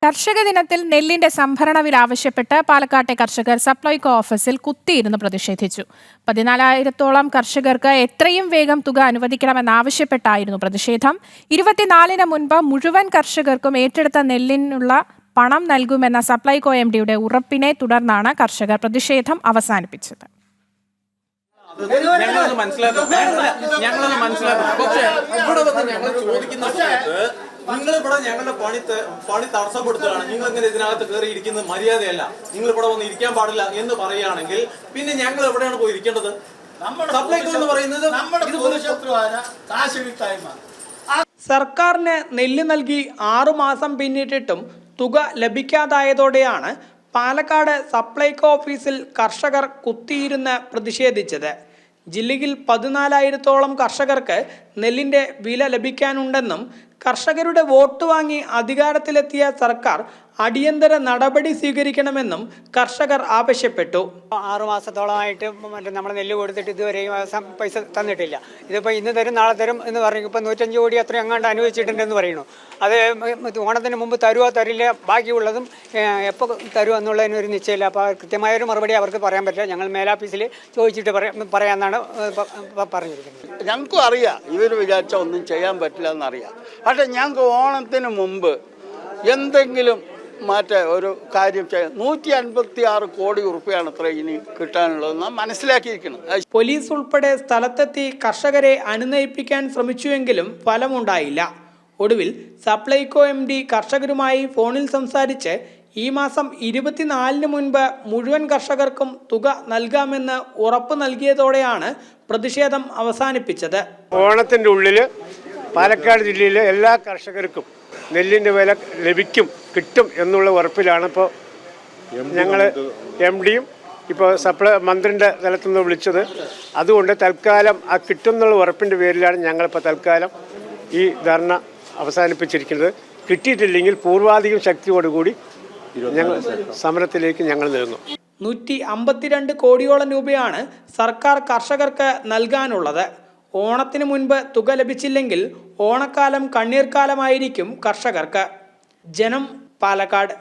കർഷക ദിനത്തിൽ നെല്ലിന്റെ സംഭരണ വില ആവശ്യപ്പെട്ട് പാലക്കാട്ടെ കർഷകർ സപ്ലൈകോ ഓഫീസിൽ കുത്തിയിരുന്ന് പ്രതിഷേധിച്ചു. 14,000-ഓളം കർഷകർക്ക് എത്രയും വേഗം തുക അനുവദിക്കണമെന്നാവശ്യപ്പെട്ടായിരുന്നു പ്രതിഷേധം. 24-ന് മുൻപ് മുഴുവൻ കർഷകർക്കും ഏറ്റെടുത്ത നെല്ലിനുള്ള പണം നൽകുമെന്ന സപ്ലൈകോ എംഡിയുടെ ഉറപ്പിനെ തുടർന്നാണ് കർഷകർ പ്രതിഷേധം അവസാനിപ്പിച്ചത്. ഞങ്ങളത് മനസ്സിലാക്കും. പക്ഷേ ഇവിടെ വന്ന് ഞങ്ങൾ ചോദിക്കുന്ന സമയത്ത് നിങ്ങൾ ഇവിടെ ഞങ്ങളുടെ പണി തടസ്സപ്പെടുത്തുകയാണ്, നിങ്ങൾ ഇങ്ങനെ ഇതിനകത്ത് കയറി ഇരിക്കുന്നത് മര്യാദയല്ല, നിങ്ങൾ ഇവിടെ വന്ന് ഇരിക്കാൻ പാടില്ല എന്ന് പറയുകയാണെങ്കിൽ പിന്നെ ഞങ്ങൾ എവിടെയാണ് പോയി ഇരിക്കേണ്ടത്? സപ്ലൈകോ എന്ന് പറയുന്നത് സർക്കാരിന് നെല്ല് നൽകി 6 മാസം പിന്നിട്ടിട്ടും തുക ലഭിക്കാതായതോടെയാണ് പാലക്കാട് സപ്ലൈകോ ഓഫീസിൽ കർഷകർ കുത്തിയിരുന്ന് പ്രതിഷേധിച്ചത്. ജില്ലയിൽ 14,000-ഓളം കർഷകർക്ക് നെല്ലിന്റെ വില ലഭിക്കാനുണ്ടെന്നും കർഷകരുടെ വോട്ട് വാങ്ങി അധികാരത്തിലെത്തിയ സർക്കാർ അടിയന്തര നടപടി സ്വീകരിക്കണമെന്നും കർഷകർ ആവശ്യപ്പെട്ടു. 6 മാസത്തോളമായിട്ട് നമ്മൾ നെല്ല് കൊടുത്തിട്ട് ഇതുവരെയും പൈസ തന്നിട്ടില്ല. ഇതിപ്പോൾ ഇന്ന് തരും നാളെ തരും എന്ന് പറഞ്ഞു. ഇപ്പോൾ 105 കോടി അത്രയും അങ്ങാണ്ട് അനുവദിച്ചിട്ടുണ്ടെന്ന് പറയുന്നു. അത് ഓണത്തിന് മുമ്പ് തരുമോ തരില്ല, ബാക്കിയുള്ളതും എപ്പോൾ തരുമോ എന്നുള്ളതിനൊരു നിശ്ചയമില്ല. അപ്പോൾ കൃത്യമായൊരു മറുപടി അവർക്ക് പറയാൻ പറ്റില്ല. ഞങ്ങൾ മേലാഫീസിൽ ചോദിച്ചിട്ട് പറയാമെന്നാണ് പറഞ്ഞിരിക്കുന്നത്. ഞങ്ങൾക്കും അറിയാം ഇവർ വിചാരിച്ചാൽ ഒന്നും ചെയ്യാൻ പറ്റില്ല എന്നറിയാം. പക്ഷേ ഞങ്ങൾക്ക് ഓണത്തിന് മുമ്പ് എന്തെങ്കിലും ഒരു കാര്യം ചെയ്യാം. 156 കോടി ഉറുപ്പികയാണ് അത്ര ഇനി കിട്ടാനുള്ളതെന്ന് മനസ്സിലാക്കിയിരിക്കണം. പോലീസ് ഉൾപ്പെടെ സ്ഥലത്തെത്തി കർഷകരെ അനുനയിപ്പിക്കാൻ ശ്രമിച്ചുവെങ്കിലും ഫലമുണ്ടായില്ല. ഒടുവിൽ സപ്ലൈകോ MD കർഷകരുമായി ഫോണിൽ സംസാരിച്ച് ഈ മാസം 24-ന് മുൻപ് മുഴുവൻ കർഷകർക്കും തുക നൽകാമെന്ന് ഉറപ്പ് നൽകിയതോടെയാണ് പ്രതിഷേധം അവസാനിപ്പിച്ചത്. ഓണത്തിൻ്റെ ഉള്ളിൽ പാലക്കാട് ജില്ലയിലെ എല്ലാ കർഷകർക്കും നെല്ലിൻ്റെ വില കിട്ടും എന്നുള്ള ഉറപ്പിലാണ് ഇപ്പോൾ ഞങ്ങൾ MDയും ഇപ്പോൾ മന്ത്രിൻ്റെ തലത്തിൽ നിന്ന് വിളിച്ചത്. അതുകൊണ്ട് തൽക്കാലം ആ കിട്ടുമെന്നുള്ള ഉറപ്പിൻ്റെ പേരിലാണ് ഞങ്ങളിപ്പോൾ തൽക്കാലം ഈ ധർണ അവസാനിപ്പിച്ചിരിക്കുന്നത്. കിട്ടിയിട്ടില്ലെങ്കിൽ പൂർവാധികം ശക്തിയോടുകൂടി ഞങ്ങൾ സമരത്തിലേക്ക് ഞങ്ങൾ നീങ്ങും. 152 കോടിയോളം രൂപയാണ് സർക്കാർ കർഷകർക്ക് നൽകാനുള്ളത്. ഓണത്തിന് മുൻപ് തുക ലഭിച്ചില്ലെങ്കിൽ ഓണക്കാലം കണ്ണീർക്കാലമായിരിക്കും കർഷകർക്ക്. ജനം, പാലക്കാട്.